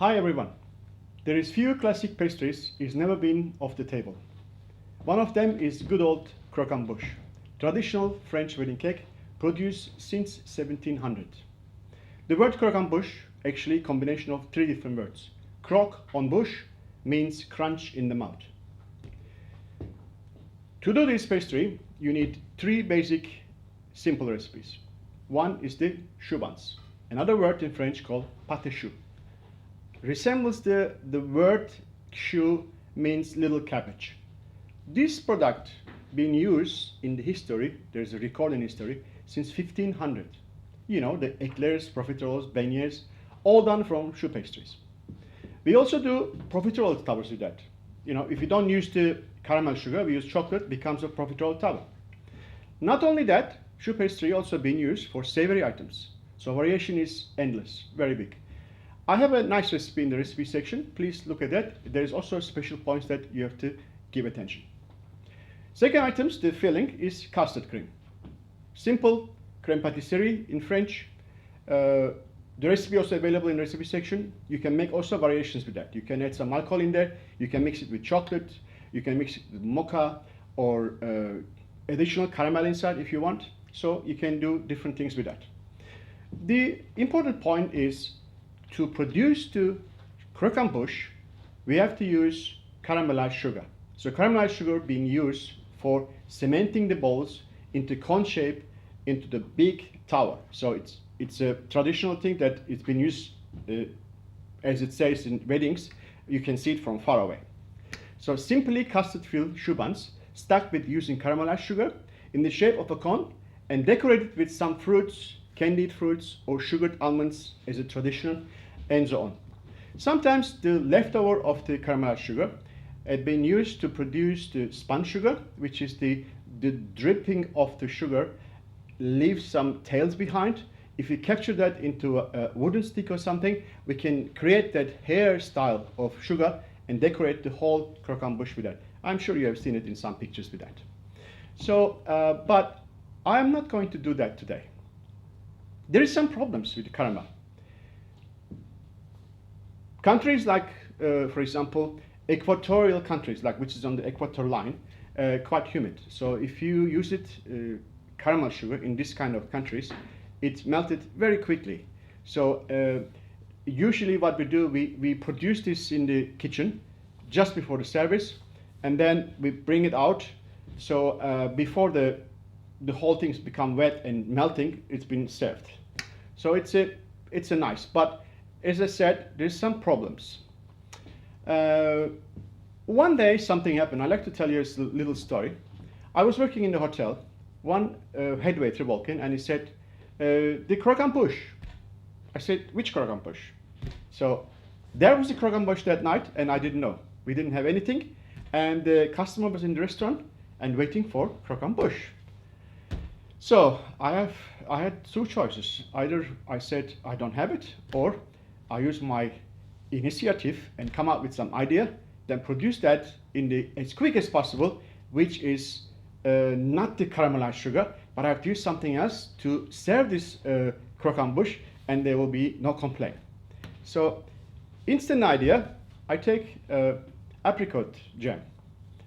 Hi everyone. There is few classic pastries is never been off the table. One of them is good old Croquembouche, traditional French wedding cake produced since 1700. The word Croquembouche actually a combination of three different words. Croque on bouche means crunch in the mouth. To do this pastry, you need three basic simple recipes. One is the choux buns, another word in French called pâte choux. Resembles the word choux means little cabbage. This product been used in the history, there's a record in history, since 1500. You know, the eclairs, profiteroles, beignets, all done from choux pastries. We also do profiterole towers with that. You know, if you don't use the caramel sugar, we use chocolate, becomes a profiterole tower. Not only that, choux pastry also been used for savory items. So variation is endless, very big. I have a nice recipe in the recipe section. Please look at that. There's also special points that you have to give attention. Second items, the filling is custard cream. Simple crème pâtisserie in French. The recipe also available in the recipe section. You can make also variations with that. You can add some alcohol in there. You can mix it with chocolate. You can mix it with mocha or additional caramel inside if you want. So you can do different things with that. The important point is to produce the croquembouche, we have to use caramelized sugar. So caramelized sugar being used for cementing the balls into cone shape into the big tower. So it's a traditional thing that it's been used, as it says in weddings, you can see it from far away. So simply custard-filled choux buns stuck with using caramelized sugar in the shape of a cone and decorated with some fruits, candied fruits or sugared almonds as a traditional, and so on. Sometimes the leftover of the caramelized sugar had been used to produce the spun sugar, which is the dripping of the sugar leaves some tails behind. If you capture that into a wooden stick or something, we can create that hairstyle of sugar and decorate the whole croquembouche with that. I'm sure you have seen it in some pictures with that. So, but I'm not going to do that today. There is some problems with the caramel. Countries like, for example, equatorial countries, like which is on the equator line, quite humid. So if you use it, caramel sugar in this kind of countries, it's melted very quickly. So usually what we do, we produce this in the kitchen just before the service, and then we bring it out. So before the whole thing's become wet and melting, it's been served. So it's a nice, but as I said, there's some problems. One day something happened. I'd like to tell you a little story. I was working in the hotel. One head waiter walked in and he said, the croquembouche. I said, which croquembouche? So there was the croquembouche that night and I didn't know. We didn't have anything. And the customer was in the restaurant and waiting for croquembouche. So I had two choices. Either I said I don't have it, or I use my initiative and come up with some idea, then produce that in as quick as possible, which is not the caramelized sugar, but I have to use something else to serve this croquembouche, and there will be no complaint. So, instant idea, I take apricot jam,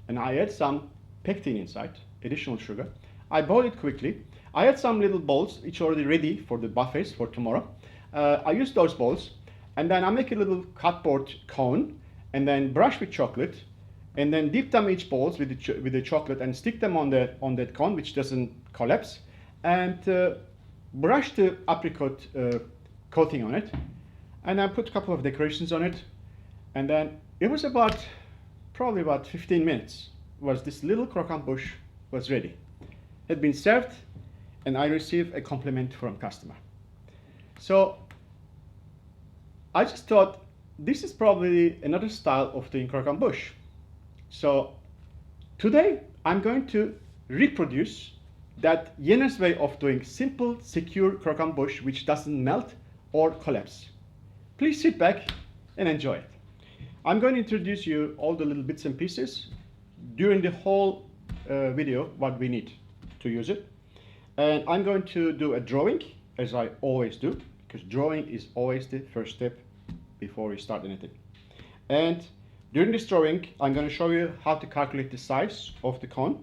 and I add some pectin inside, additional sugar. I boil it quickly. I add some little bowls, which are already ready for the buffets for tomorrow. I use those bowls. And then I make a little cardboard cone and then brush with chocolate and then dip them each balls with the chocolate and stick them on that cone, which doesn't collapse, and brush the apricot coating on it, and I put a couple of decorations on it, and then it was probably about 15 minutes was this little croquembouche was ready. It had been served and I received a compliment from customer. So I just thought this is probably another style of doing croquembouche. So today I'm going to reproduce that Jenner's way of doing simple, secure croquembouche which doesn't melt or collapse. Please sit back and enjoy it. I'm going to introduce you all the little bits and pieces during the whole video what we need to use it. And I'm going to do a drawing as I always do, because drawing is always the first step before we start anything. And during this drawing, I'm going to show you how to calculate the size of the cone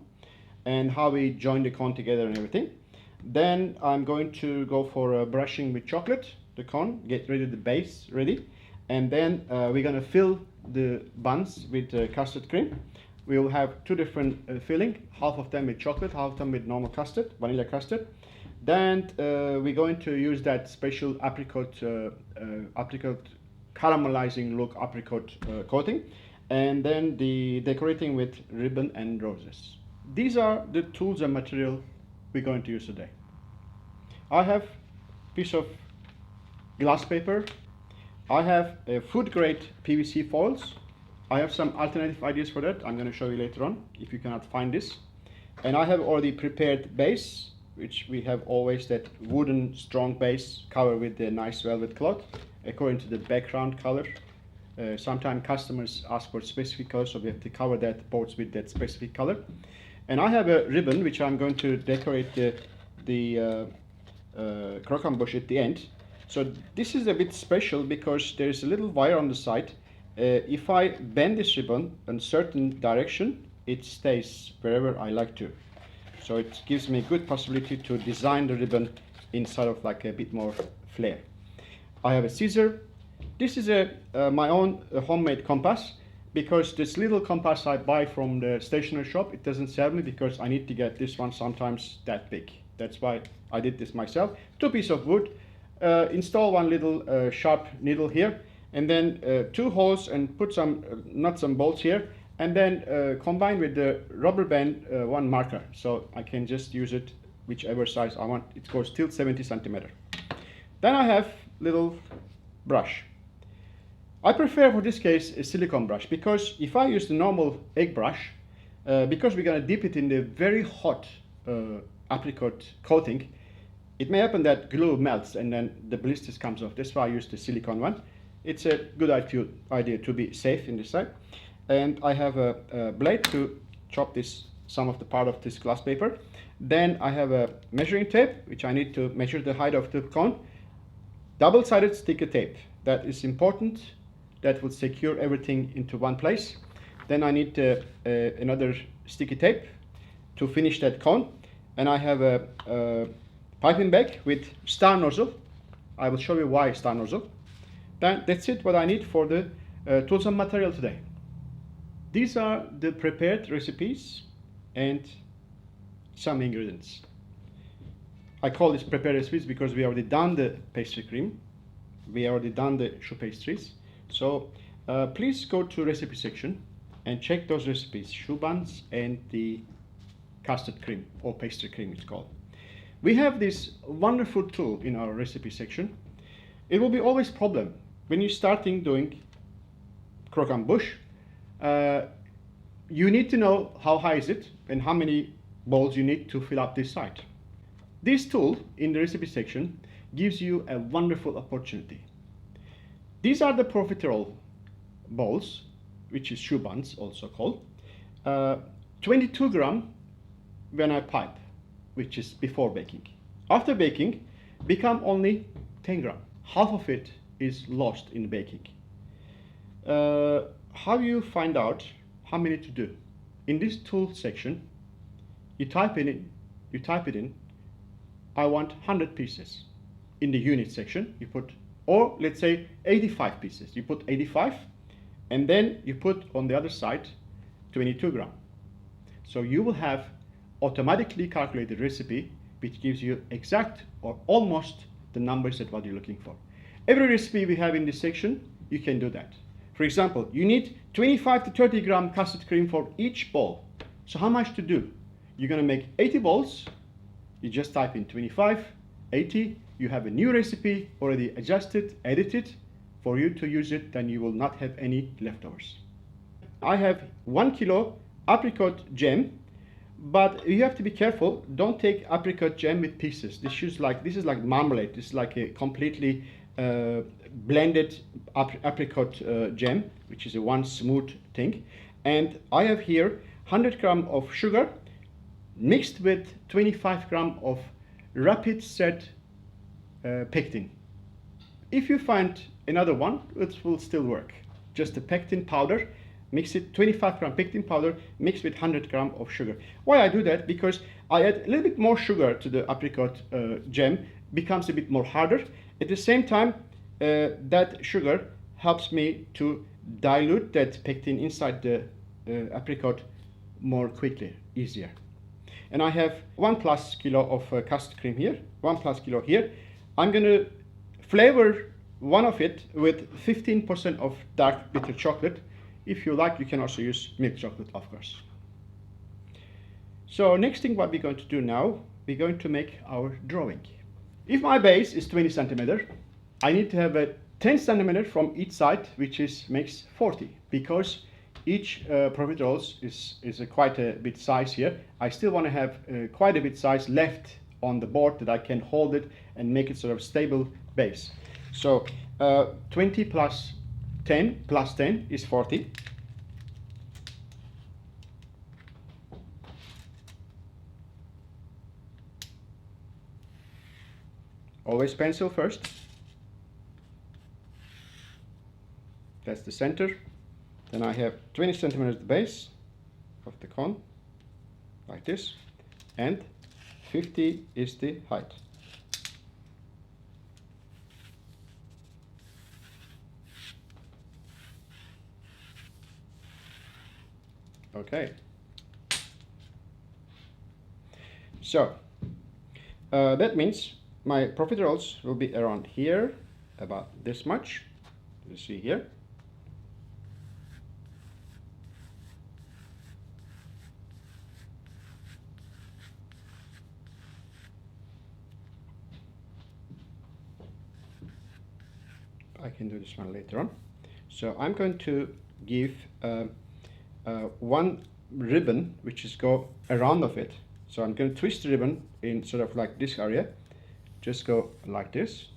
and how we join the cone together and everything. Then I'm going to go for brushing with chocolate, the cone, get ready the base ready. And then we're going to fill the buns with custard cream. We will have two different filling, half of them with chocolate, half of them with normal custard, vanilla custard. Then we're going to use that special apricot caramelizing look apricot coating, and then the decorating with ribbon and roses. These are the tools and material we're going to use today. I have a piece of glass paper. I have a food grade PVC foils. I have some alternative ideas for that. I'm going to show you later on if you cannot find this. And I have already prepared base, which we have always that wooden strong base covered with the nice velvet cloth according to the background color. Sometimes customers ask for specific color, so we have to cover that boards with that specific color. And I have a ribbon which I'm going to decorate the croquembouche at the end. So this is a bit special because there is a little wire on the side. If I bend this ribbon in certain direction, it stays wherever I like to. So it gives me a good possibility to design the ribbon inside of like a bit more flair. I have a scissor. This is my own homemade compass, because this little compass I buy from the stationery shop, it doesn't serve me because I need to get this one sometimes that big. That's why I did this myself. 2 pieces of wood, install one little sharp needle here, and then 2 holes and put some nuts and bolts here, and then combine with the rubber band 1 marker, so I can just use it whichever size I want. It goes till 70 centimeter. Then I have little brush. I prefer for this case a silicone brush, because if I use the normal egg brush, because we're going to dip it in the very hot apricot coating, it may happen that glue melts and then the blisters comes off. That's why I use the silicone one. It's a good idea to be safe in this side. And I have a blade to chop some of the part of this glass paper. Then I have a measuring tape, which I need to measure the height of the cone. Double-sided sticky tape, that is important. That will secure everything into one place. Then I need another sticky tape to finish that cone. And I have a piping bag with star nozzle. I will show you why star nozzle. Then that's it, what I need for the tools and material today. These are the prepared recipes and some ingredients. I call this prepared recipes because we already done the pastry cream. We already done the choux pastries. So please go to recipe section and check those recipes, choux buns and the custard cream, or pastry cream it's called. We have this wonderful tool in our recipe section. It will be always problem when you're starting doing croquembouche. You need to know how high is it and how many bowls you need to fill up this side. This tool in the recipe section gives you a wonderful opportunity. These are the profiterole bowls, which is choux buns also called. 22 gram when I pipe, which is before baking. After baking, become only 10 gram. Half of it is lost in baking. How you find out how many to do? In this tool section, you type it in. I want 100 pieces. In the unit section, you put, or let's say 85 pieces. You put 85, and then you put on the other side 22 gram. So you will have automatically calculated recipe, which gives you exact or almost the numbers that what you're looking for. Every recipe we have in this section, you can do that. For example, you need 25 to 30 gram custard cream for each bowl. So how much to do? You're going to make 80 bowls. You just type in 25, 80. You have a new recipe already adjusted, edited for you to use it. Then you will not have any leftovers. I have 1 kilo apricot jam, but you have to be careful. Don't take apricot jam with pieces. This is like marmalade. This is like a completely blended apricot jam, which is a one smooth thing. And I have here 100 gram of sugar mixed with 25 gram of rapid set pectin. If you find another one, it will still work. Just the pectin powder, mix it, 25 gram pectin powder mixed with 100 gram of sugar. Why I do that? Because I add a little bit more sugar to the apricot jam, becomes a bit more harder. At the same time, that sugar helps me to dilute that pectin inside the apricot more quickly, easier. And I have 1+ kilo of custard cream here, 1+ kilo here. I'm going to flavor one of it with 15% of dark bitter chocolate. If you like, you can also use milk chocolate, of course. So next thing what we're going to do now, we're going to make our drawing. If my base is 20 centimeter, I need to have a 10 centimeter from each side, which makes 40, because each profiteroles is quite a bit size here. I still want to have quite a bit size left on the board that I can hold it and make it sort of stable base. So 20 plus 10 plus 10 is 40. Always pencil first. That's the center. Then I have 20 centimeters at the base of the cone, like this, and 50 is the height. Okay. So that means my profiteroles will be around here, about this much. You see here. I can do this one later on. So I'm going to give one ribbon which is go around of it. So I'm going to twist the ribbon in sort of like this area. Just go like this,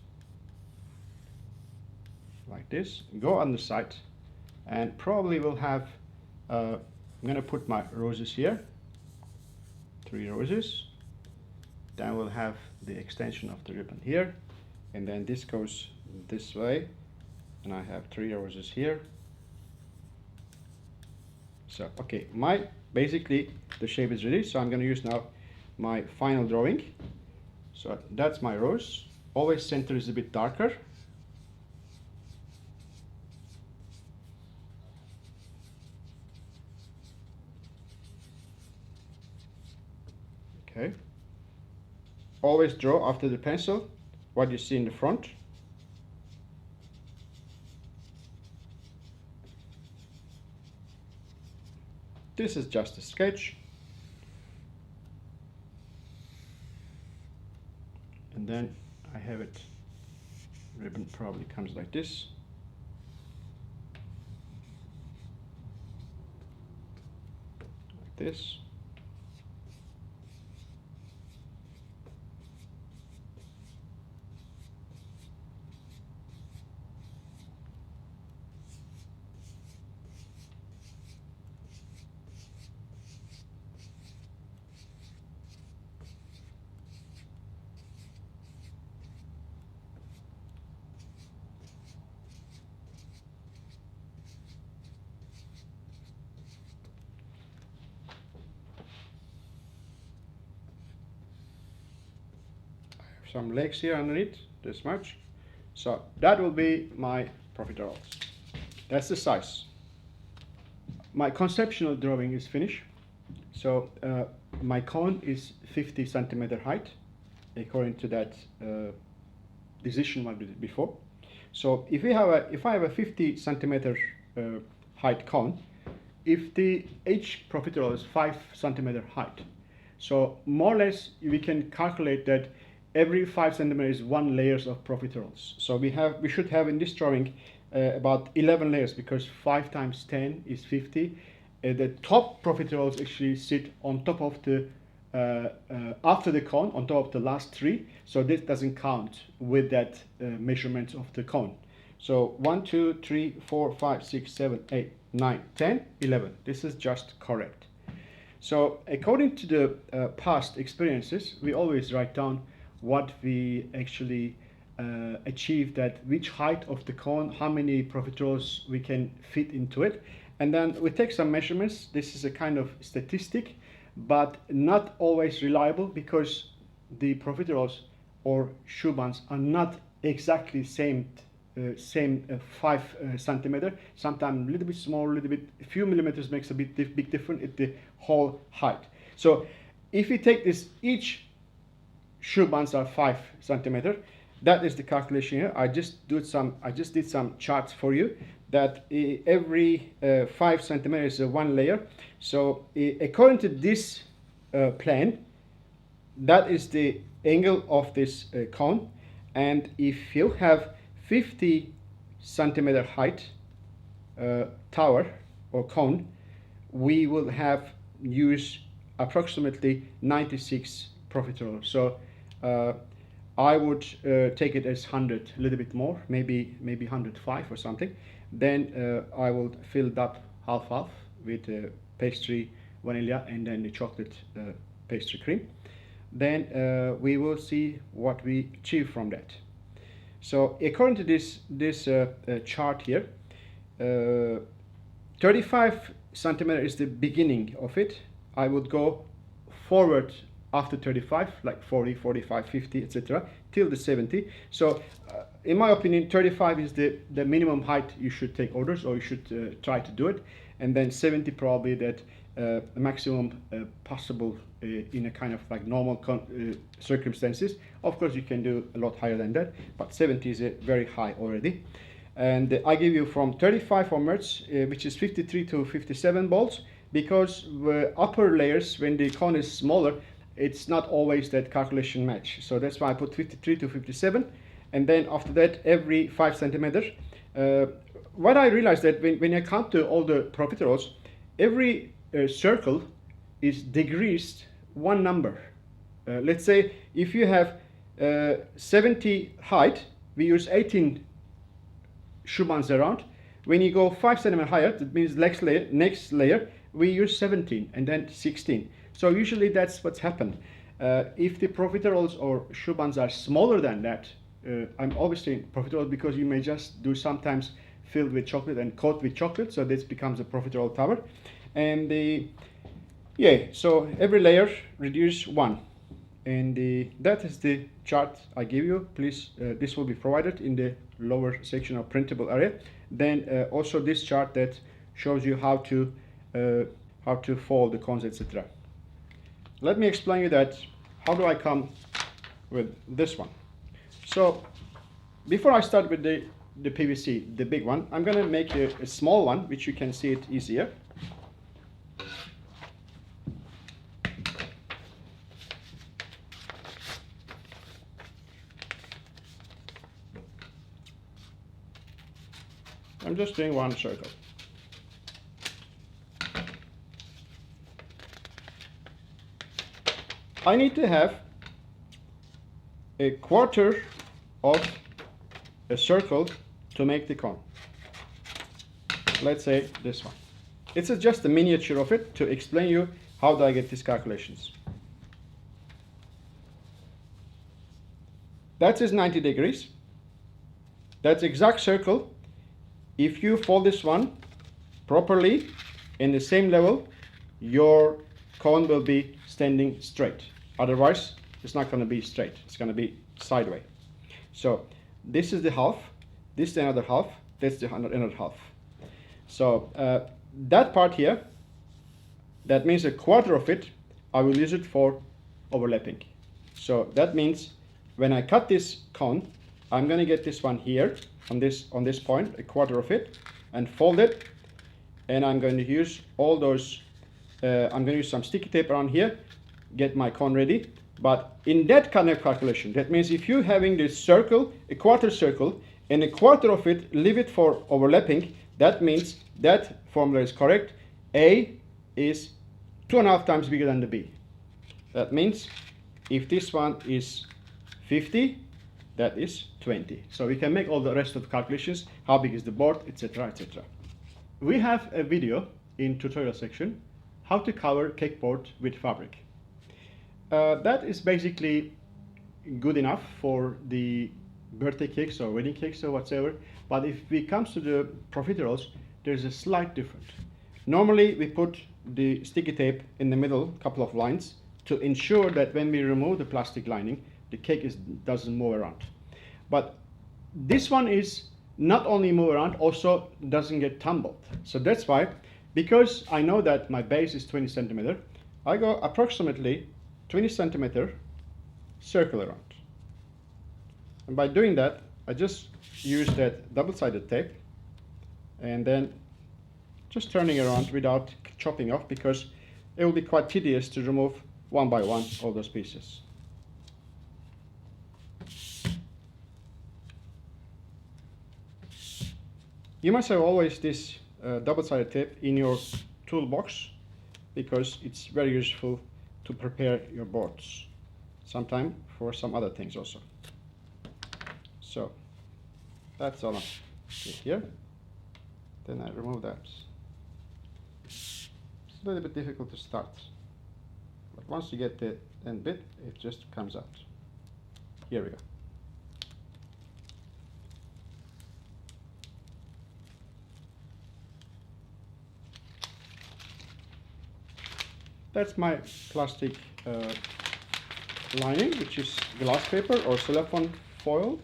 go on the side, and probably will have I'm going to put my roses here, 3 roses. Then we'll have the extension of the ribbon here, and then this goes this way, and I have 3 roses here. So okay, basically the shape is ready, so I'm going to use now my final drawing. So that's my rose. Always center is a bit darker. Okay. Always draw after the pencil what you see in the front. This is just a sketch. And then I have it, ribbon probably comes like this. Like this. Some legs here underneath, this much. So that will be my profiteroles. That's the size. My conceptual drawing is finished. So my cone is 50 centimeter height, according to that decision I did before. So if I have a 50 centimeter height cone, if the each profiterole is 5 centimeter height, so more or less we can calculate that every 5 centimeters is 1 layers of profiteroles. So we should have in this drawing about 11 layers, because 5 times 10 is 50. The top profiteroles actually sit on top of the after the cone, on top of the last 3. So this doesn't count with that measurement of the cone. So 1, 2, 3, 4, 5, 6, 7, 8, 9, 10, 11. This is just correct. So according to the past experiences, we always write down what we actually achieve that, which height of the cone, how many profiteroles we can fit into it. And then we take some measurements. This is a kind of statistic, but not always reliable, because the profiteroles or choux buns are not exactly same 5 centimeter. Sometimes a little bit small, a little bit, a few millimeters makes a big difference in the whole height. So if we take this, each choux buns are 5 centimeter. That is the calculation here. I just did some charts for you that every 5 centimeters is one layer. So according to this plan, that is the angle of this cone. And if you have 50 centimeter height tower or cone, we will have use approximately 96 profiteroles. So I would take it as 100, a little bit more, maybe 105 or something. Then I will fill it up half with pastry, vanilla, and then the chocolate pastry cream. Then we will see what we achieve from that. So according to this chart here, 35 centimeter is the beginning of it. I would go forward after 35, like 40, 45, 50, etc., till the 70. So in my opinion, 35 is the minimum height you should take orders, or you should try to do it. And then 70 probably that maximum possible in a kind of like normal circumstances. Of course, you can do a lot higher than that, but 70 is very high already. And I give you from 35 onwards, which is 53 to 57 balls, because the upper layers, when the cone is smaller, it's not always that calculation match. So that's why I put 53 to 57. And then after that, every 5 centimeters. What I realized that when I count to all the profiteroles, every circle is decreased one number. Let's say if you have 70 height, we use 18 choux buns around. When you go 5 centimeters higher, that means next layer, we use 17 and then 16. So usually that's what's happened. If the profiteroles or choux buns are smaller than that, I'm always saying profiterole because you may just do sometimes filled with chocolate and coat with chocolate, so this becomes a profiterole tower. And so every layer reduce 1. And that is the chart I give you. Please, this will be provided in the lower section of printable area. Then also this chart that shows you how to fold the cones, etc. Let me explain you that how do I come with this one. So before I start with the PVC, the big one, I'm going to make a small one, which you can see it easier. I'm just doing one circle. I need to have a quarter of a circle to make the cone. Let's say this one. It's just a miniature of it to explain you how do I get these calculations. That is 90 degrees. That's exact circle. If you fold this one properly in the same level, your cone will be standing straight. Otherwise, it's not going to be straight. It's going to be sideways. So this is the half, this is the another half, that's the another half. So that part here, that means a quarter of it, I will use it for overlapping. So that means when I cut this cone, I'm going to get this one here on this point, a quarter of it, and fold it. And I'm going to use all those. I'm going to use some sticky tape around here, get my cone ready. But in that kind of calculation, that means if you're having this circle, a quarter circle, and a quarter of it, leave it for overlapping, that means that formula is correct. A is 2.5 times bigger than the B. That means if this one is 50, that is 20. So we can make all the rest of the calculations, how big is the board, etc., etc. We have a video in tutorial section, how to cover cake board with fabric. That is basically good enough for the birthday cakes or wedding cakes or whatever. But if it comes to the profiteroles, there's a slight difference. Normally we put the sticky tape in the middle, couple of lines, to ensure that when we remove the plastic lining, the cake doesn't move around. But this one is not only move around, also doesn't get tumbled. So that's why, because I know that my base is 20 centimeter, I go approximately 20 centimeter circle around. And by doing that, I just use that double-sided tape and then just turning around without chopping off, because it will be quite tedious to remove one by one all those pieces. You must have always this double-sided tape in your toolbox, because it's very useful to prepare your boards, sometimes for some other things also. So that's all I did here. Then I remove that. It's a little bit difficult to start, but once you get the end bit, it just comes out. Here we go. That's my plastic lining, which is glass paper or cellophane foil.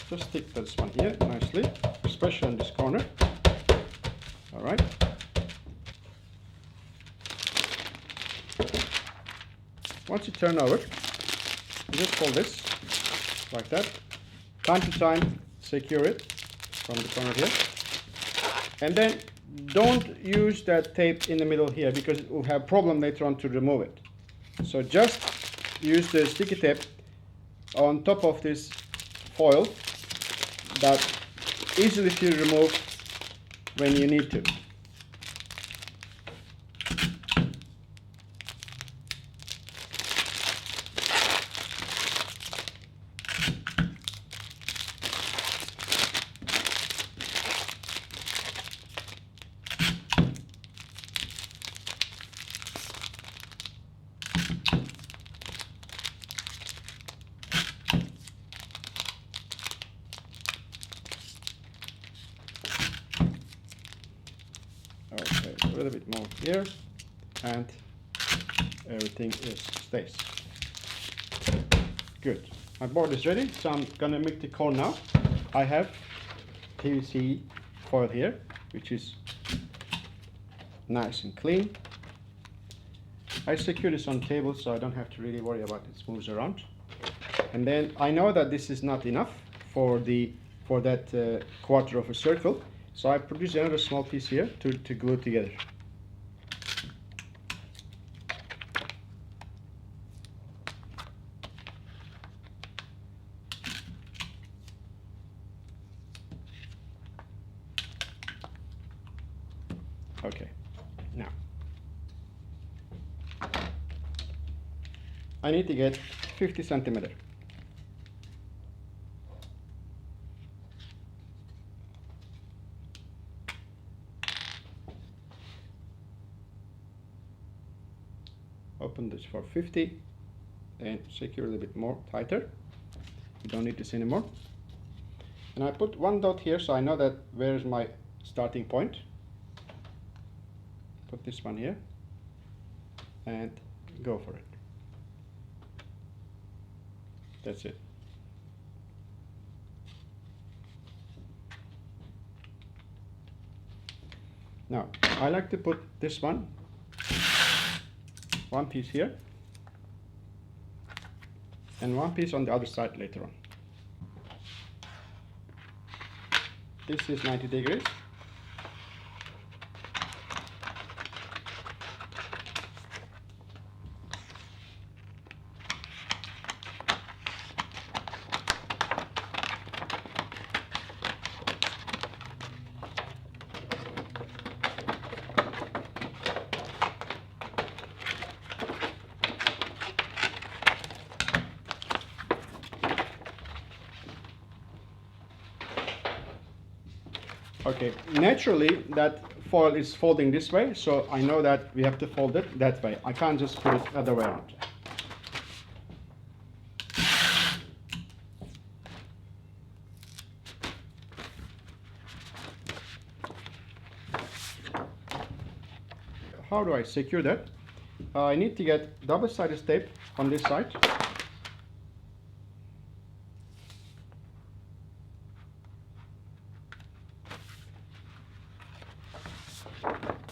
Just stick this one here nicely, especially on this corner. All right. Once you turn over, you just fold this like that. Time to time, secure it from the corner here. And then don't use that tape in the middle here, because it will have problem later on to remove it. So just use the sticky tape on top of this foil that easily to remove when you need to. Okay, a little bit more here, and everything stays. Good. My board is ready, so I'm gonna make the cone now. I have PVC foil here, which is nice and clean. I secure this on table, so I don't have to really worry about it moves around. And then I know that this is not enough for that quarter of a circle. So I produce another small piece here to glue together. Okay, now I need to get 50 centimeter. Open this for 50 and secure a little bit more tighter. You don't need this anymore. And I put one dot here, so I know that where is my starting point. Put this one here and go for it. That's it. Now I like to put this one piece here and one piece on the other side later on. This is 90 degrees. Okay, naturally that foil is folding this way, so I know that we have to fold it that way. I can't just put it the other way around. how do I secure that? I need to get double-sided tape on this side.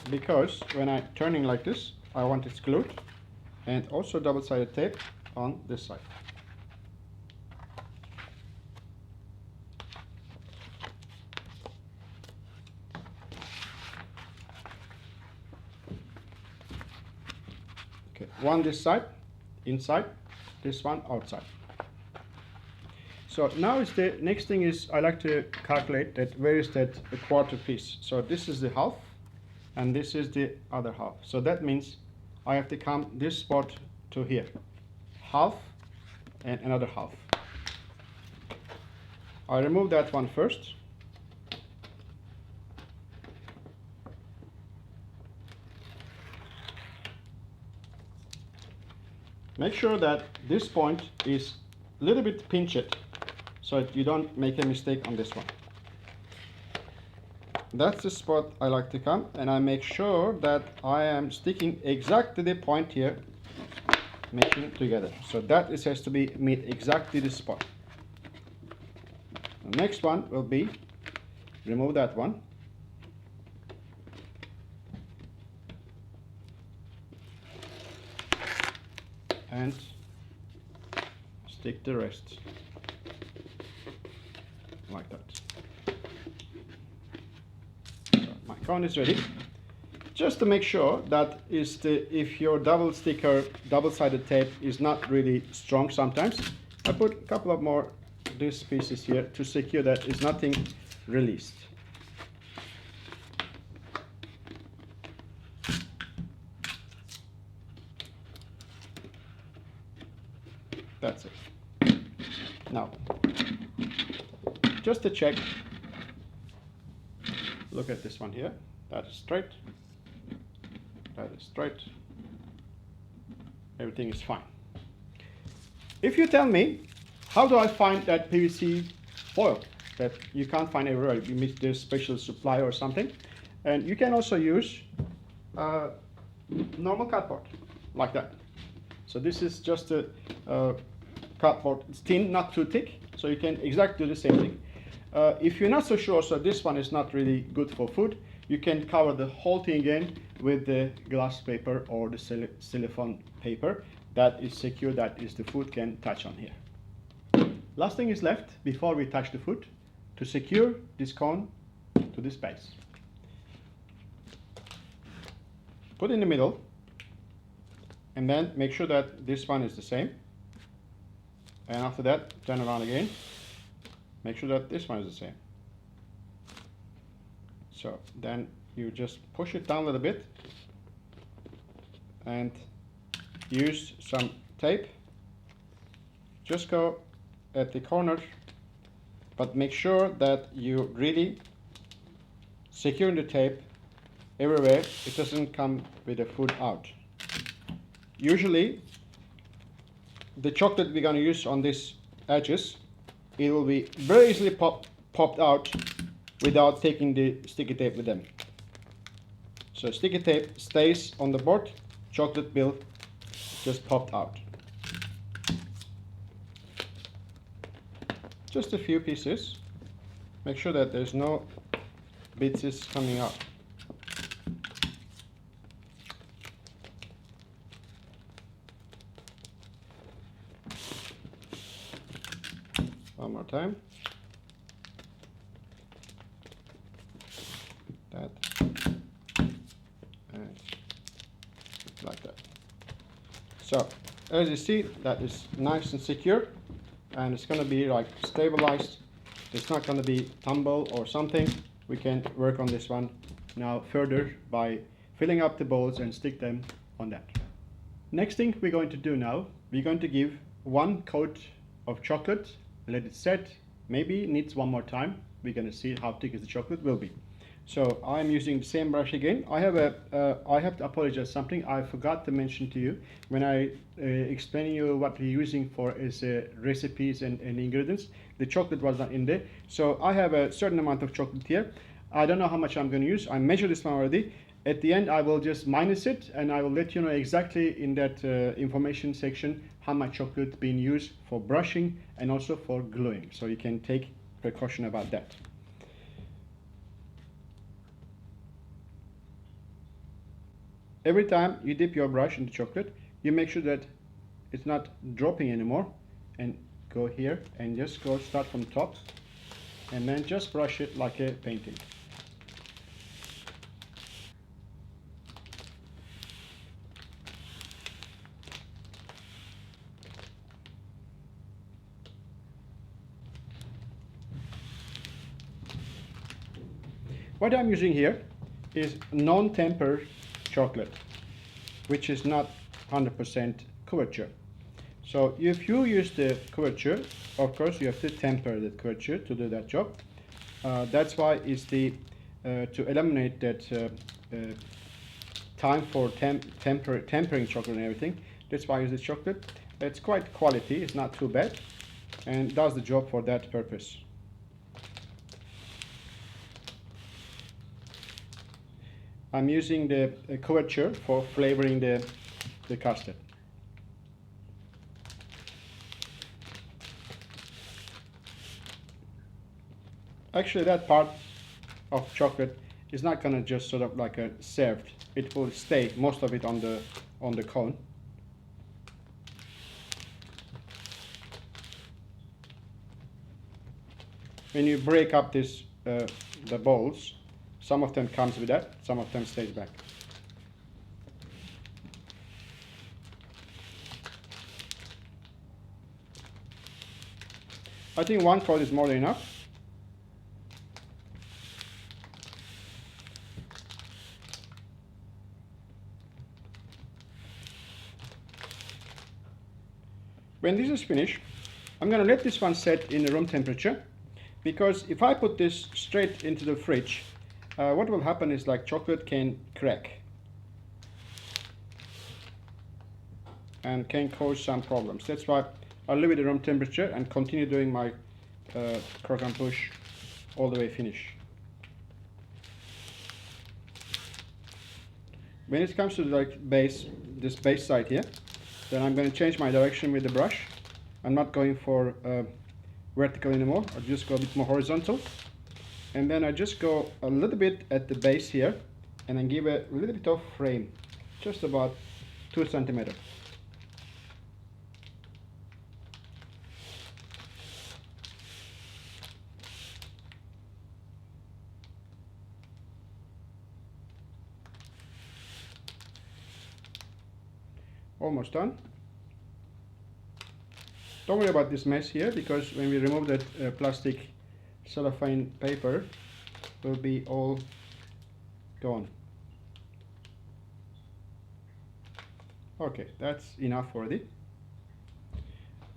Because when I'm turning like this, I want it glued, and also double-sided tape on this side. Okay, one this side, inside, this one outside. So now is the next thing is I like to calculate that where is that a quarter piece. So this is the half, and this is the other half. So that means I have to come this spot to here, half and another half. I remove that one first. Make sure that this point is a little bit pinched so that you don't make a mistake on this one. That's the spot I like to come, and I make sure that I am sticking exactly the point here, making together. So that it has to be meet exactly the spot. The next one will be remove that one. And stick the rest like that. So my cone is ready. Just to make sure that is if your double-sided tape is not really strong sometimes, I put a couple of more these pieces here to secure that is nothing released. That's it. Now, just to check, look at this one here. That is straight. That is straight. Everything is fine. If you tell me, how do I find that PVC foil that you can't find everywhere? You meet this special supply or something. And you can also use normal cardboard, like that. So this is just a cardboard. It's thin, not too thick, so you can exactly do the same thing. If you're not so sure, so this one is not really good for food, you can cover the whole thing again with the glass paper or the cellophane paper. That is secure, that is the food can touch on here. Last thing is left before we touch the food to secure this cone to this base. Put in the middle, and then make sure that this one is the same. And after that, turn around again. Make sure that this one is the same. So then you just push it down a little bit and use some tape. Just go at the corner, but make sure that you really secure the tape everywhere. It doesn't come with the food out. Usually the chocolate we're going to use on these edges, it will be very easily popped out without taking the sticky tape with them. So sticky tape stays on the board, chocolate will just pop out. Just a few pieces. Make sure that there's no bits coming out. One more time. That and like that. So as you see, that is nice and secure, and it's going to be like stabilized. It's not going to be tumble or something. We can work on this one now further by filling up the bowls and stick them on that. Next thing we're going to do now, we're going to give one coat of chocolate, let it set, maybe it needs one more time. We're going to see how thick the chocolate will be. So I'm using the same brush again. I have to apologize something I forgot to mention to you when I explaining you what we're using for is recipes and ingredients. The chocolate was not in there, so I have a certain amount of chocolate here. I don't know how much I'm going to use. I measured this one already. At the end, I will just minus it, and I will let you know exactly in that information section how much chocolate being used for brushing and also for gluing. So you can take precaution about that. Every time you dip your brush into chocolate, you make sure that it's not dropping anymore, and go here and just go start from top and then just brush it like a painting. What I'm using here is non-tempered chocolate, which is not 100% couverture. So if you use the couverture, of course you have to temper the couverture to do that job. That's why it's the to eliminate that time for tempering chocolate and everything. That's why I use this chocolate. It's quite quality, it's not too bad, and does the job for that purpose. I'm using the couverture for flavoring the custard. Actually, that part of chocolate is not gonna just sort of like a served. It will stay, most of it on the cone. When you break up this the bowls, some of them comes with that, some of them stays back. I think one coat is more than enough. When this is finished, I'm going to let this one set in room temperature, because if I put this straight into the fridge, what will happen is like chocolate can crack and can cause some problems. That's why I'll leave it at room temperature and continue doing my croquembouche all the way finish. When it comes to like this base side here, then I'm going to change my direction with the brush. I'm not going for vertical anymore. I'll just go a bit more horizontal. And then I just go a little bit at the base here and then give a little bit of frame, just about 2 centimeters. Almost done. Don't worry about this mess here, because when we remove that plastic cellophane paper, it will be all gone. Okay, that's enough already.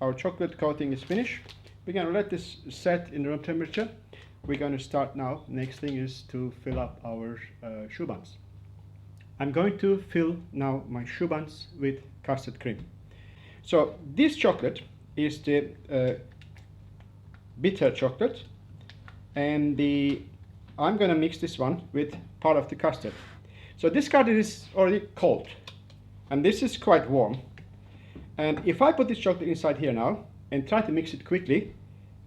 Our chocolate coating is finished. We're going to let this set in room temperature. We're going to start now. Next thing is to fill up our choux buns. I'm going to fill now my choux buns with custard cream. So this chocolate is the bitter chocolate, and I'm going to mix this one with part of the custard. So this custard is already cold, and this is quite warm. And if I put this chocolate inside here now and try to mix it quickly,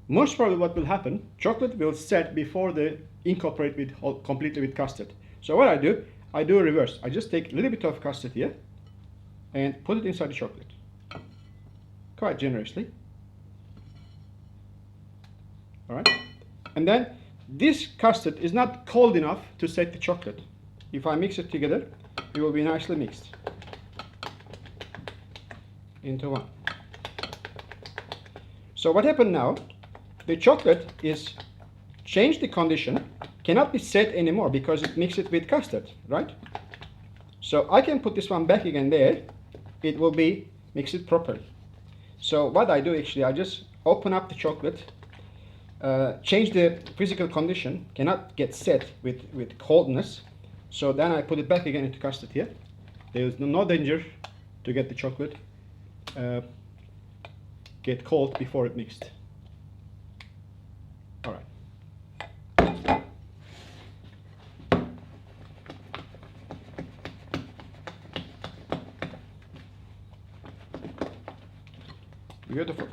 most probably what will happen, chocolate will set before they incorporate completely with custard. So what I do reverse. I just take a little bit of custard here and put it inside the chocolate, quite generously. All right, and then this custard is not cold enough to set the chocolate. If I mix it together, it will be nicely mixed into one. So what happened now, the chocolate is changed the condition, cannot be set anymore because it mixed it with custard, right? So I can put this one back again there, it will be mixed properly. So what I do actually, I just open up the chocolate, change the physical condition, cannot get set with coldness. So then I put it back again into custard here. There is no danger to get the chocolate get cold before it mixed. All right. Beautiful.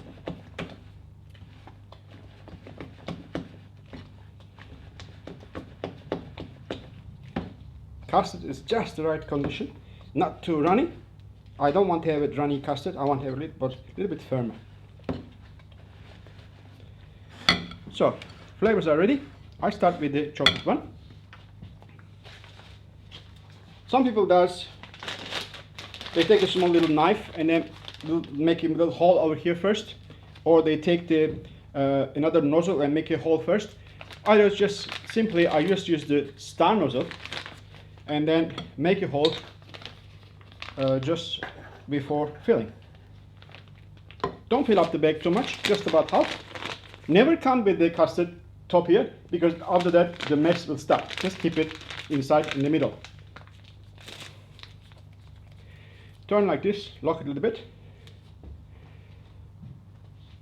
Custard is just the right condition, not too runny. I don't want to have it runny custard, I want to have a little bit firmer. So, flavors are ready. I start with the chocolate one. Some people they take a small little knife and then make a little hole over here first, or they take the another nozzle and make a hole first. I just use the star nozzle and then make a hole just before filling. Don't fill up the bag too much, just about half. Never come with the custard top here, because after that the mess will start. Just keep it inside in the middle. Turn like this, lock it a little bit.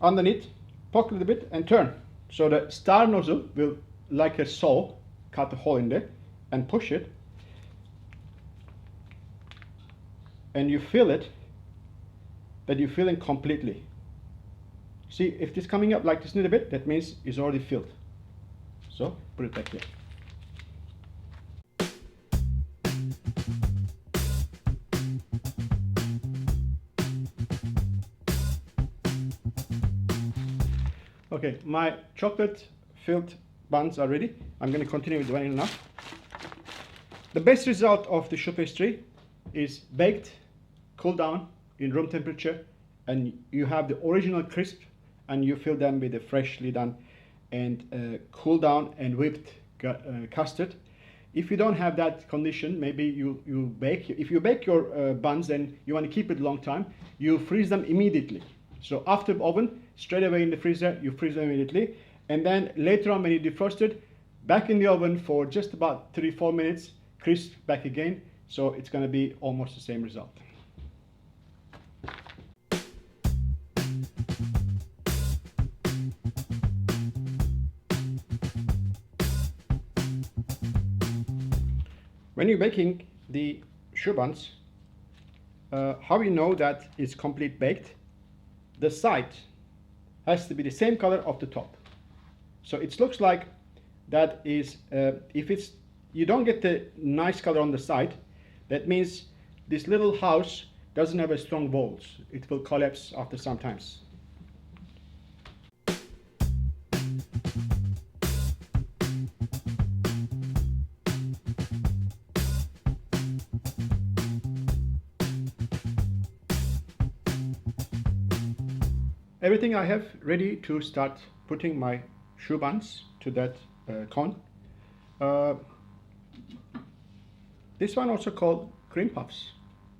Underneath, poke a little bit and turn. So the star nozzle will, like a saw, cut a hole in there and push it. And you fill it, that you fill in completely. See, if it's coming up like this a little bit, that means it's already filled. So put it back here. Okay, my chocolate filled buns are ready. I'm going to continue with vanilla now. The best result of the choux pastry is baked, cooled down in room temperature, and you have the original crisp, and you fill them with a freshly done and cooled down and whipped custard. If you don't have that condition, maybe you bake. If you bake your buns and you want to keep it a long time, you freeze them immediately. So after the oven, straight away in the freezer, you freeze them immediately. And then later on when you defrost it, back in the oven for just about 3-4 minutes, crisp back again. So it's going to be almost the same result. When you're baking the choux buns, how you know that it's complete baked? The side has to be the same color of the top. So it looks like that is, if you don't get the nice color on the side, that means this little house doesn't have a strong walls. It will collapse after some times. Everything I have ready to start putting my choux buns to that cone. This one also called cream puffs,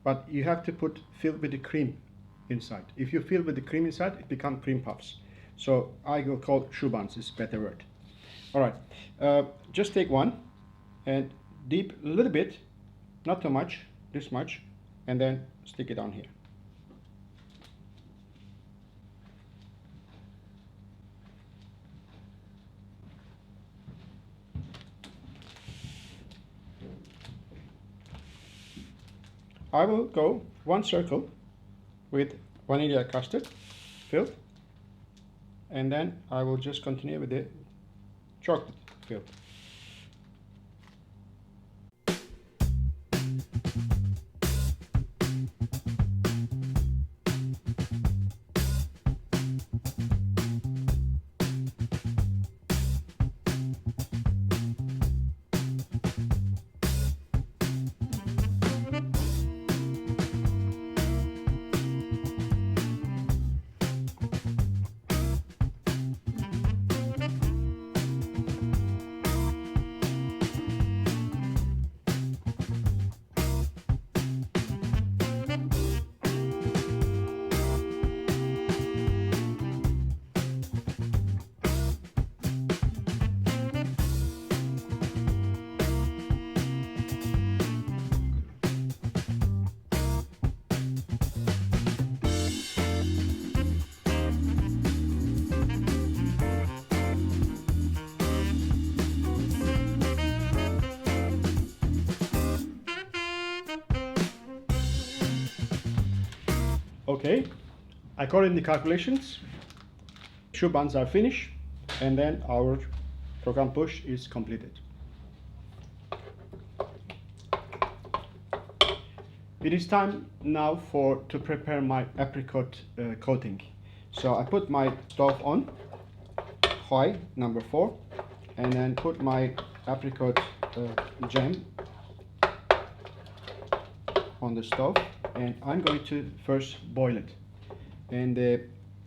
but you have to fill with the cream inside. If you fill with the cream inside, it becomes cream puffs. So I will call choux buns, is a better word. All right, just take one and dip a little bit, not too much, this much, and then stick it on here. I will go one circle with vanilla custard filled, and then I will just continue with the chocolate filled. Okay, According to the calculations, choux buns are finished, and then our croquembouche is completed. It is time now to prepare my apricot coating. So I put my stove on high, number 4, and then put my apricot jam on the stove, and I'm going to first boil it. And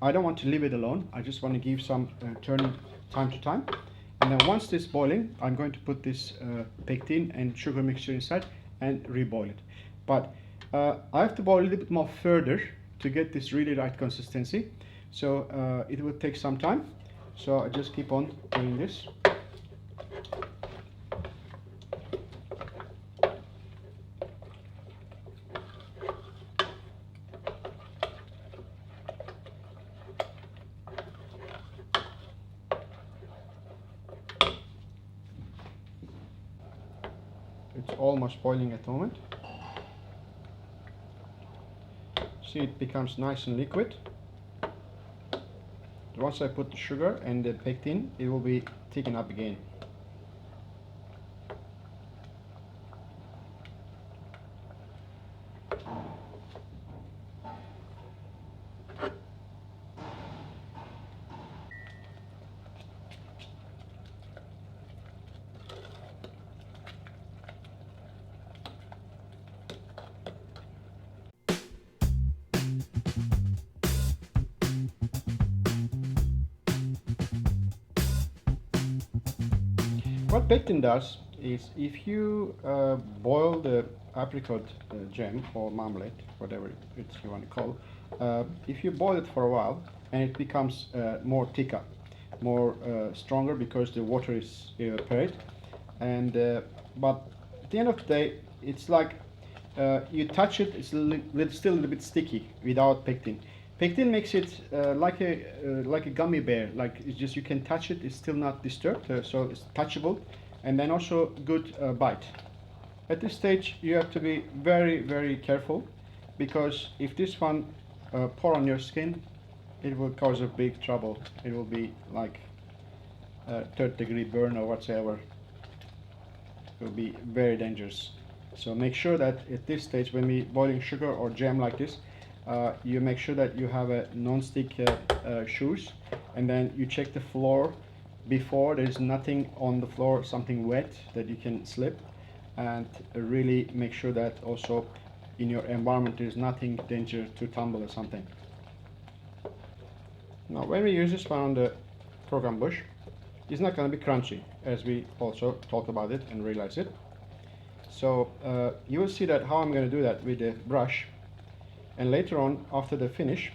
I don't want to leave it alone. I just want to give some turning time to time. And then once this boiling, I'm going to put this pectin and sugar mixture inside and reboil it. But I have to boil a little bit more further to get this really right consistency. So it will take some time. So I just keep on doing this. It's almost boiling at the moment. See, it becomes nice and liquid. Once I put the sugar and the pectin, it will be thickened up again. What pectin does is, if you boil the apricot jam or marmalade, whatever you want to call, if you boil it for a while and it becomes more thicker, more stronger because the water is evaporated, and but at the end of the day, it's like you touch it, it's still a little bit sticky without pectin. Pectin makes it like a gummy bear. Like, it's just, you can touch it, it's still not disturbed, so it's touchable, and then also good bite. At this stage, you have to be very, very careful, because if this one pour on your skin, it will cause a big trouble. It will be like a 3rd-degree burn or whatsoever. It will be very dangerous. So make sure that at this stage, when we boiling sugar or jam like this, you make sure that you have a non-stick shoes, and then you check the floor before there's nothing on the floor, something wet that you can slip, and really make sure that also in your environment there's nothing danger to tumble or something. Now when we use this one on the croquembouche, it's not going to be crunchy, as we also talked about it and realize it. So you will see that how I'm going to do that with the brush. And later on, after the finish,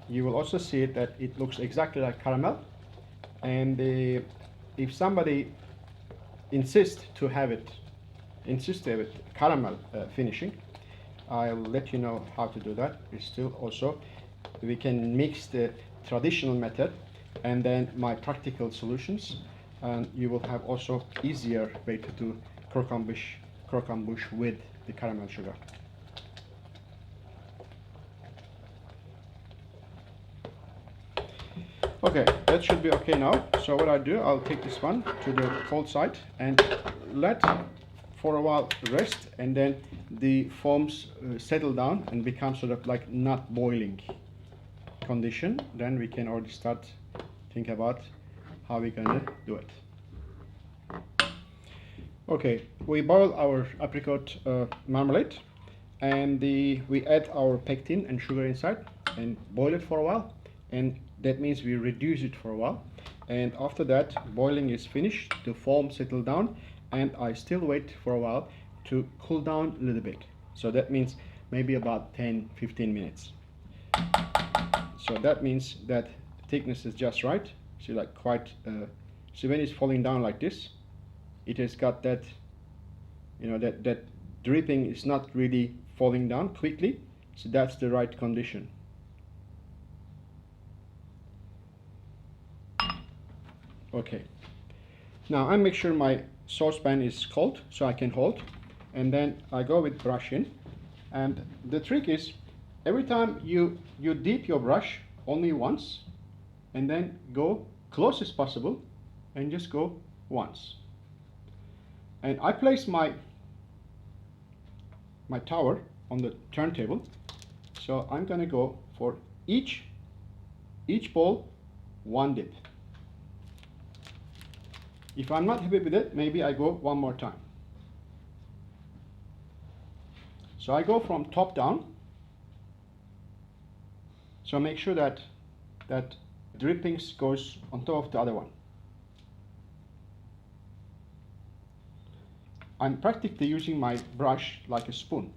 you will also see it that it looks exactly like caramel. And if somebody insists to have it caramel finishing, I'll let you know how to do that. It's still also, we can mix the traditional method and then my practical solutions, and you will have also easier way to do croquembouche with the caramel sugar. Okay, that should be okay now. So what I do, I'll take this one to the cold side and let for a while rest, and then the foams settle down and become sort of like not boiling condition. Then we can already start think about how we're gonna do it. Okay, we boil our apricot marmalade, and we add our pectin and sugar inside and boil it for a while, and that means we reduce it for a while, and after that boiling is finished, the foam settle down, and I still wait for a while to cool down a little bit. So that means maybe about 10-15 minutes. So that means that thickness is just right. See, like quite see, when it's falling down like this, it has got that, you know, that dripping is not really falling down quickly, so that's the right condition. Okay, now I make sure my saucepan is cold so I can hold, and then I go with brush in. And the trick is, every time you dip your brush only once, and then go close as possible, and just go once. And I place my tower on the turntable, so I'm gonna go for each bowl one dip. If I'm not happy with it, maybe I go one more time. So I go from top down. So make sure that drippings goes on top of the other one. I'm practically using my brush like a spoon.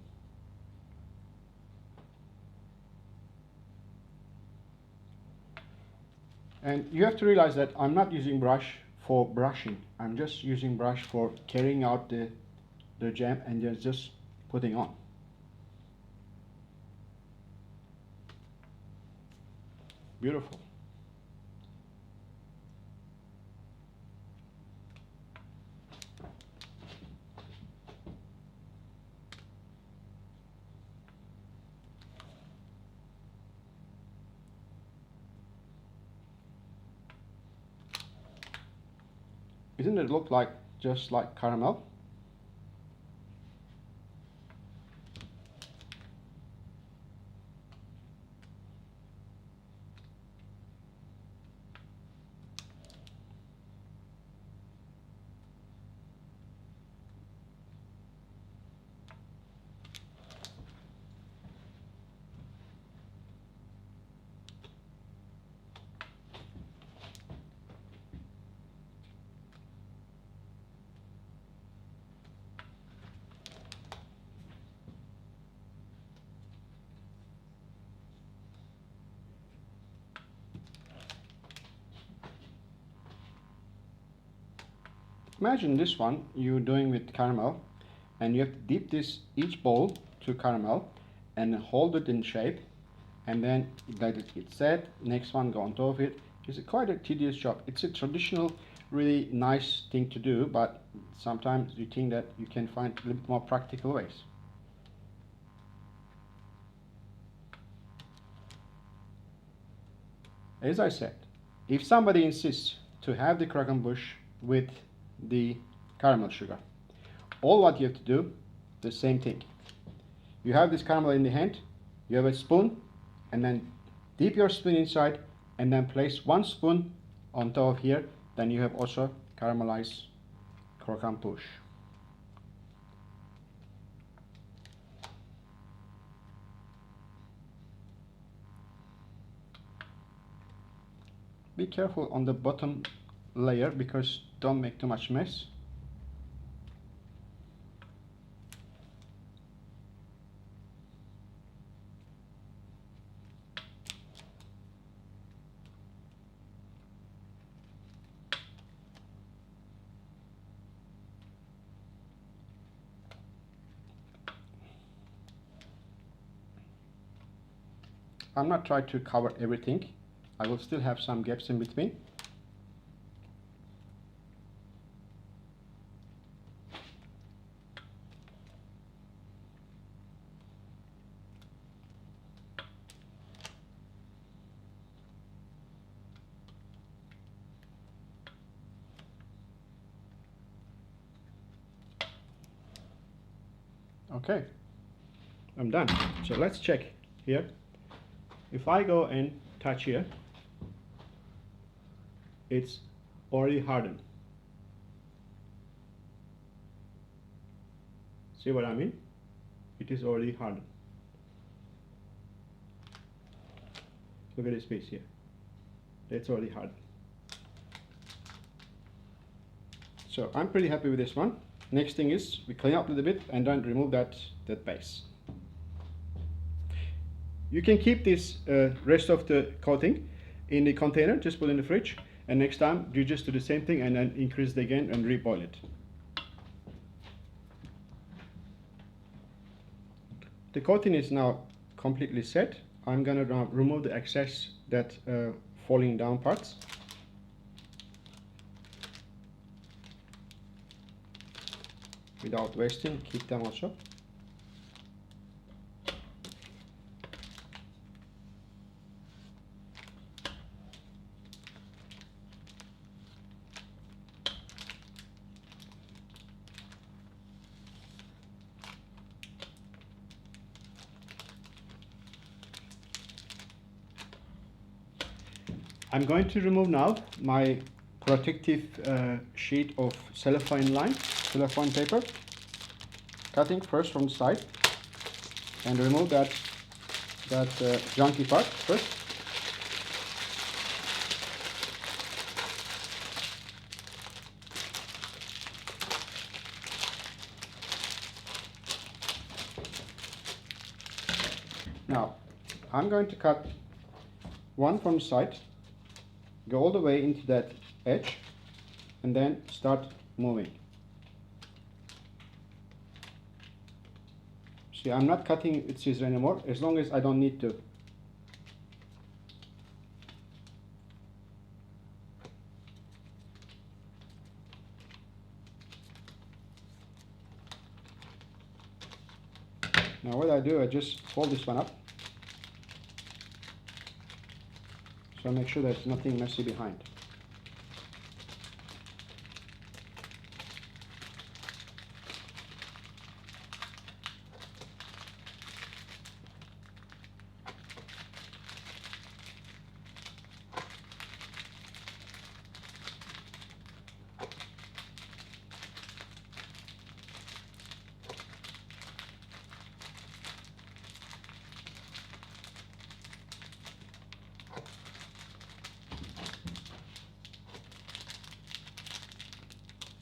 And you have to realize that I'm not using brush for brushing. I'm just using brush for carrying out the jam and just putting on. Beautiful. Isn't it look like just like caramel? Imagine this one you're doing with caramel, and you have to dip this each bowl to caramel and hold it in shape, and then let it get set. Next one go on top of it. It's quite a tedious job. It's a traditional, really nice thing to do, but sometimes you think that you can find a little bit more practical ways. As I said, if somebody insists to have the croquembouche with the caramel sugar, all what you have to do, the same thing. You have this caramel in the hand, you have a spoon, and then dip your spoon inside, and then place one spoon on top of here, then you have also caramelized croquembouche. Be careful on the bottom layer, because don't make too much mess. I'm not trying to cover everything. I will still have some gaps in between. Okay, I'm done. So let's check here. If I go and touch here, it's already hardened. See what I mean? It is already hardened. Look at this piece here. It's already hardened. So I'm pretty happy with this one. Next thing is we clean up a little bit and then remove that base. You can keep this rest of the coating in the container, just put in the fridge, and next time you just do the same thing and then increase it again and reboil it. The coating is now completely set. I'm gonna now remove the excess, that falling down parts. Without wasting, keep them also. I'm going to remove now my protective sheet of cellophane paper. Cutting first from the side and remove that junky part first. Now, I'm going to cut one from the side, go all the way into that edge, and then start moving. See, I'm not cutting with scissors anymore, as long as I don't need to. Now what I do, I just fold this one up, so I make sure there's nothing messy behind.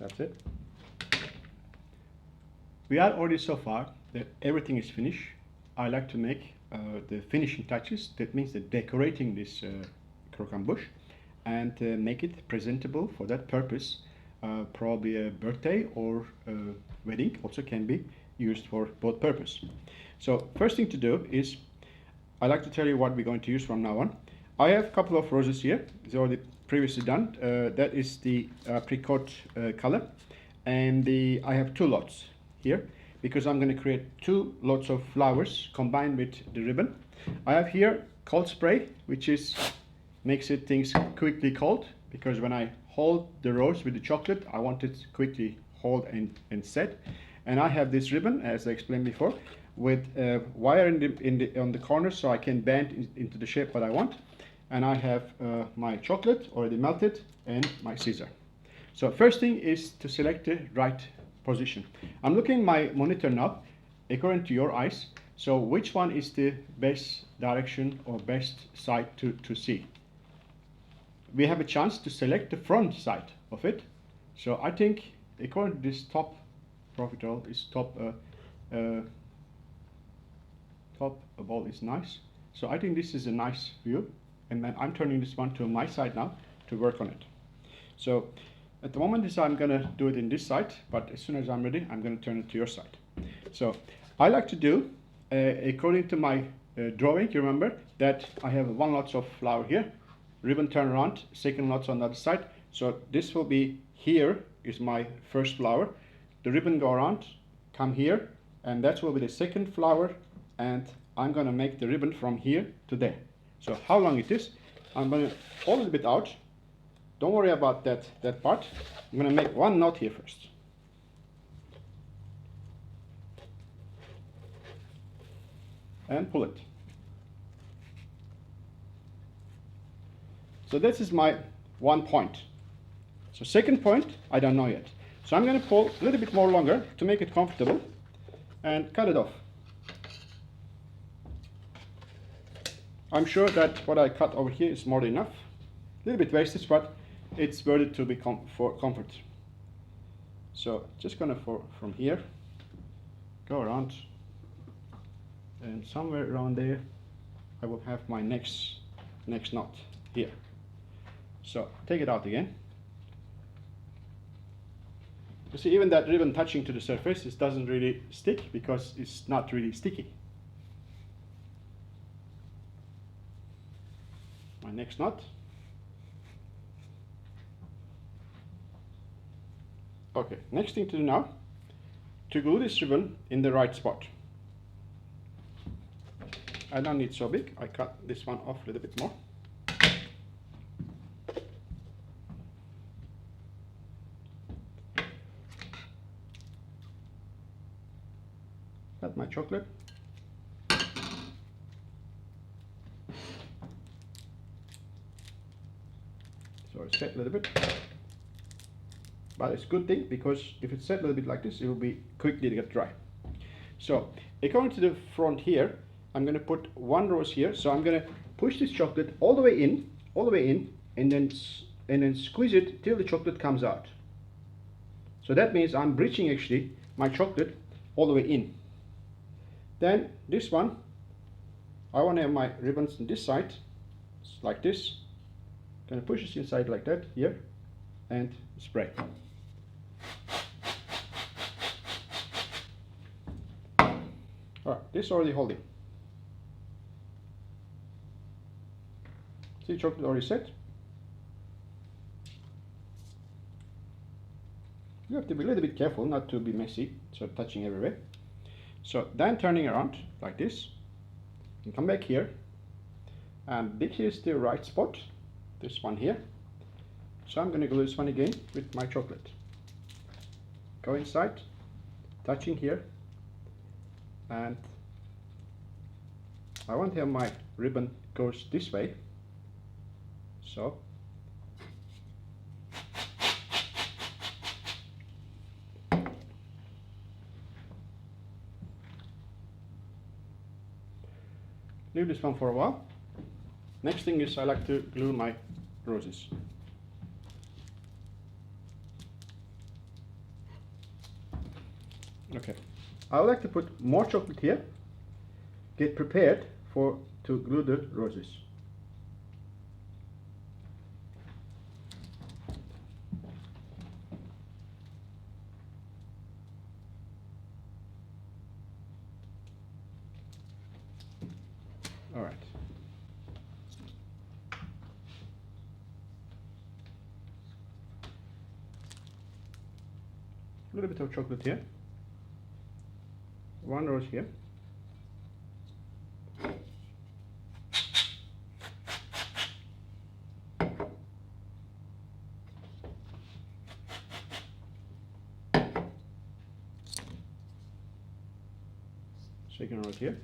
That's it. We are already so far that everything is finished. I like to make the finishing touches. That means that decorating this croquembouche and make it presentable for that purpose. Probably a birthday or a wedding also can be used for both purpose. So first thing to do is I like to tell you what we're going to use from now on. I have a couple of roses here. It's already previously done. That is the apricot color, and I have two lots here because I'm going to create two lots of flowers combined with the ribbon. I have here cold spray, which makes it things quickly cold, because when I hold the rose with the chocolate, I want it quickly hold and set. And I have this ribbon, as I explained before, with a wire on the corner, so I can bend into the shape what I want. And I have my chocolate already melted and my scissor. So first thing is to select the right position. I'm looking at my monitor now according to your eyes. So which one is the best direction or best side to see? We have a chance to select the front side of it. So I think according to this top profiterole is top ball is nice. So I think this is a nice view. And then I'm turning this one to my side now to work on it. So at the moment I'm going to do it in this side, but as soon as I'm ready, I'm going to turn it to your side. So I like to do, according to my drawing, you remember that I have one lot of flower here, ribbon turn around, second lot on the other side. So this will be, here is my first flower. The ribbon go around, come here, and that will be the second flower, and I'm going to make the ribbon from here to there. So how long it is, I'm going to hold it a bit out. Don't worry about that part. I'm going to make one knot here first. And pull it. So this is my one point. So second point, I don't know yet. So I'm going to pull a little bit more longer to make it comfortable and cut it off. I'm sure that what I cut over here is more than enough. A little bit wastage, but it's worth it to be for comfort. So just gonna from here go around, and somewhere around there I will have my next knot here. So take it out again. You see, even that ribbon touching to the surface, it doesn't really stick because it's not really sticky. My next knot. Okay, next thing to do now, to glue this ribbon in the right spot. I don't need so big, I cut this one off a little bit more. Cut my chocolate. set a little bit. But it's a good thing, because if it's set a little bit like this, it will be quickly to get dry. So according to the front here, I'm going to put one rose here. So I'm going to push this chocolate all the way in, and then squeeze it till the chocolate comes out. So that means I'm bridging actually my chocolate all the way in. Then this one, I want to have my ribbons on this side, like this. Gonna push this inside like that here, and spray. Alright, this is already holding. See, chocolate already set. You have to be a little bit careful not to be messy, so touching everywhere. So then turning around like this, and come back here, and this is the right spot, this one here. So I'm going to glue this one again with my chocolate. Go inside, touching here, and I want to have my ribbon goes this way. So leave this one for a while. Next thing is I like to glue my roses. Okay, I would like to put more chocolate here. Get prepared to glue the roses. All right. A little bit of chocolate here. One rose here. Second rose here.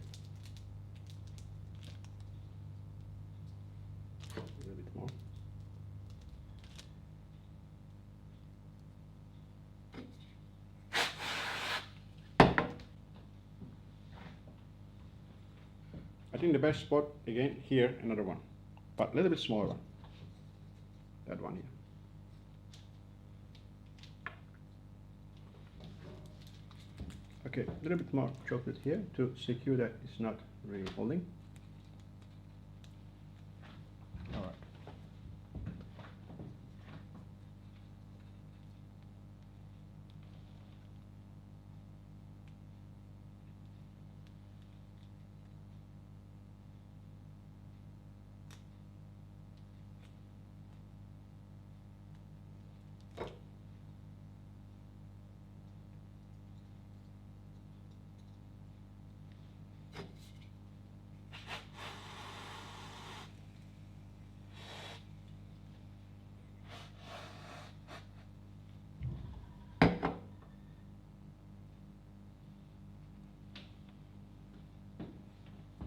A little bit more. I think the best spot again here, another one, but a little bit smaller one. That one here. Okay, a little bit more chocolate here to secure that it's not really holding. All right.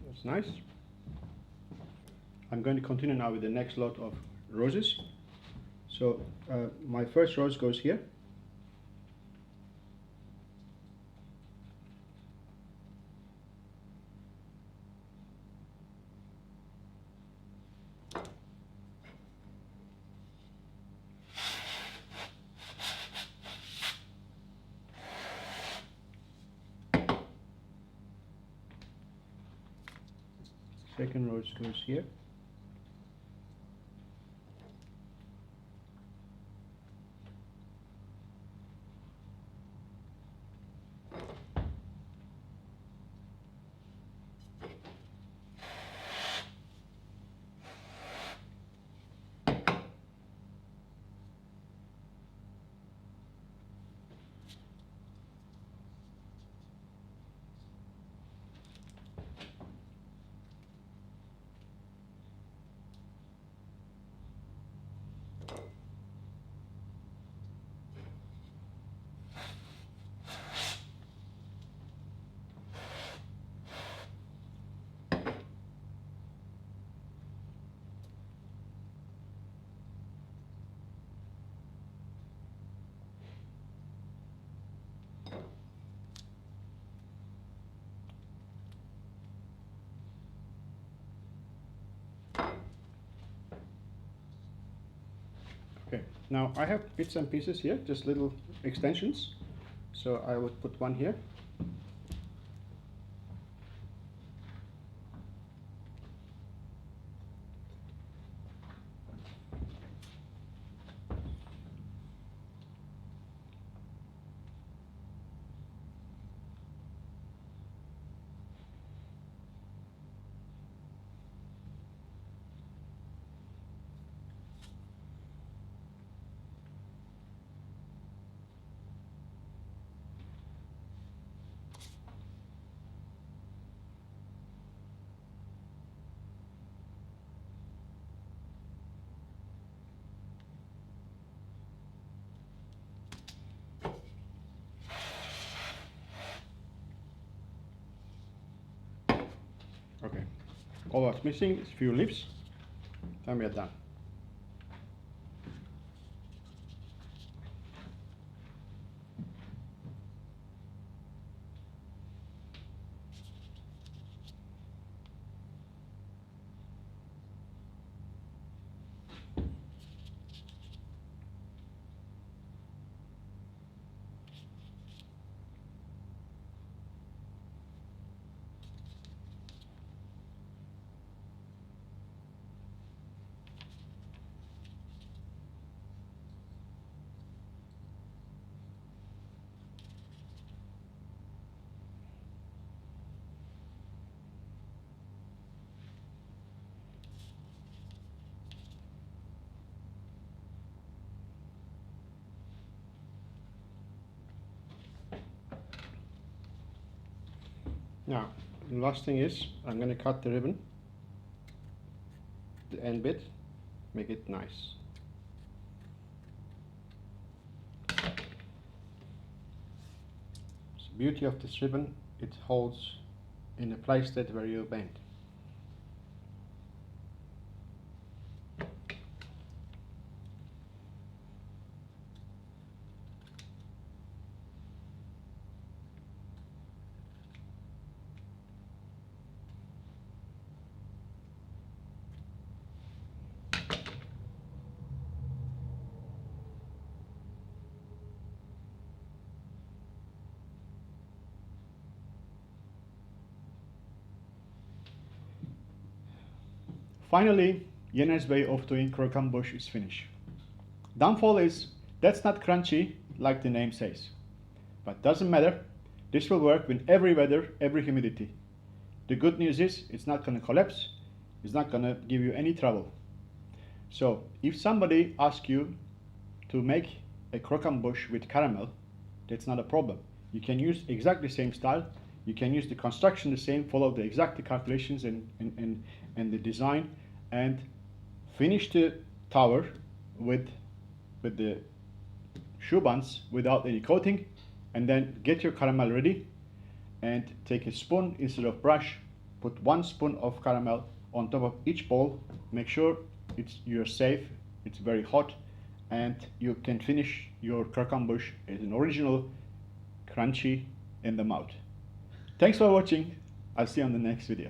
That's nice. I'm going to continue now with the next lot of roses. So my first rose goes here. Second rose goes here. Now I have bits and pieces here, just little extensions. So I would put one here. Okay, all that's missing is a few leaves, then we are done. Now, the last thing is, I'm going to cut the ribbon, the end bit, make it nice. So the beauty of this ribbon, it holds in a place that where you bend. Finally, Yenne's way of doing croquembouche is finished. Downfall is, that's not crunchy like the name says. But doesn't matter, this will work in every weather, every humidity. The good news is, it's not going to collapse, it's not going to give you any trouble. So, if somebody asks you to make a croquembouche with caramel, that's not a problem. You can use exactly the same style, you can use the construction the same, follow the exact calculations and the design, and finish the tower with the choux buns without any coating, and then get your caramel ready and take a spoon instead of brush, put 1 spoon of caramel on top of each bowl, make sure you're safe, it's very hot, and you can finish your croquembouche as an original, crunchy in the mouth. Thanks for watching, I'll see you on the next video.